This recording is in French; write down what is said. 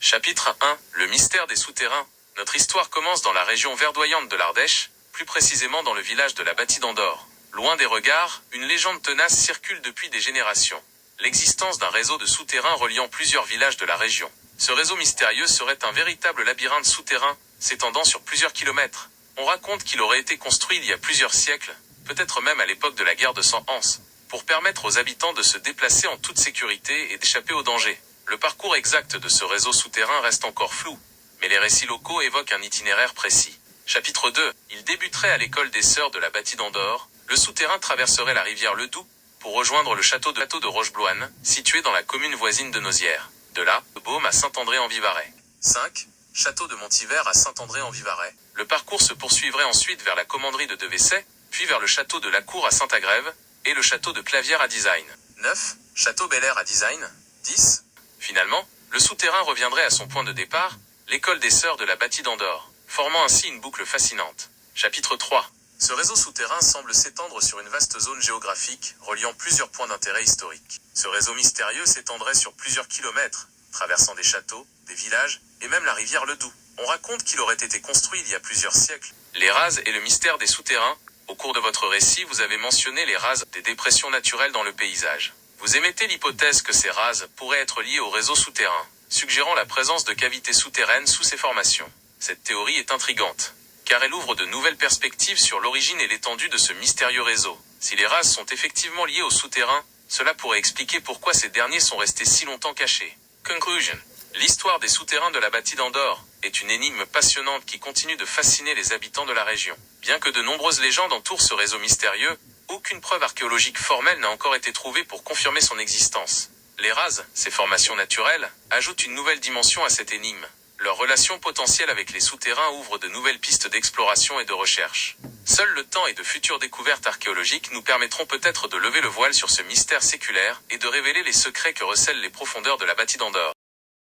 Chapitre 1. Le mystère des souterrains. Notre histoire commence dans la région verdoyante de l'Ardèche, plus précisément dans le village de la Bâtie d'Andorre. Loin des regards, une légende tenace circule depuis des générations. L'existence d'un réseau de souterrains reliant plusieurs villages de la région. Ce réseau mystérieux serait un véritable labyrinthe souterrain, s'étendant sur plusieurs kilomètres. On raconte qu'il aurait été construit il y a plusieurs siècles, peut-être même à l'époque de la guerre de 100 ans, pour permettre aux habitants de se déplacer en toute sécurité et d'échapper au danger. Le parcours exact de ce réseau souterrain reste encore flou, mais les récits locaux évoquent un itinéraire précis. Chapitre 2. Il débuterait à l'école des Sœurs de la Bâtie d'Andorre. Le souterrain traverserait la rivière Le Doubs pour rejoindre le château de Rochebloine, situé dans la commune voisine de Nozières. De là, de Baume à Saint-André-en-Vivarais. 5. Château de Montivert à Saint-André-en-Vivarais. Le parcours se poursuivrait ensuite vers la commanderie de Devesset, puis vers le château de la Cour à Saint-Agrève, et le château de Clavière à Design. 9. Château Bel-Air à Design. 10. Finalement, le souterrain reviendrait à son point de départ, l'école des Sœurs de la Bâtie d'Andorre, formant ainsi une boucle fascinante. Chapitre 3. Ce réseau souterrain semble s'étendre sur une vaste zone géographique, reliant plusieurs points d'intérêt historiques. Ce réseau mystérieux s'étendrait sur plusieurs kilomètres, traversant des châteaux, des villages, et même la rivière Le Doubs. On raconte qu'il aurait été construit il y a plusieurs siècles. Les rases et le mystère des souterrains. Au cours de votre récit, vous avez mentionné les rases des dépressions naturelles dans le paysage. Vous émettez l'hypothèse que ces rases pourraient être liées au réseau souterrain, suggérant la présence de cavités souterraines sous ces formations. Cette théorie est intrigante, car elle ouvre de nouvelles perspectives sur l'origine et l'étendue de ce mystérieux réseau. Si les rases sont effectivement liées au souterrain, cela pourrait expliquer pourquoi ces derniers sont restés si longtemps cachés. Conclusion. L'histoire des souterrains de la Bâtie d'Andorre est une énigme passionnante qui continue de fasciner les habitants de la région. Bien que de nombreuses légendes entourent ce réseau mystérieux, aucune preuve archéologique formelle n'a encore été trouvée pour confirmer son existence. Les rases, ces formations naturelles, ajoutent une nouvelle dimension à cette énigme. Leur relation potentielle avec les souterrains ouvre de nouvelles pistes d'exploration et de recherche. Seul le temps et de futures découvertes archéologiques nous permettront peut-être de lever le voile sur ce mystère séculaire et de révéler les secrets que recèlent les profondeurs de la Bâtie d'Andorre.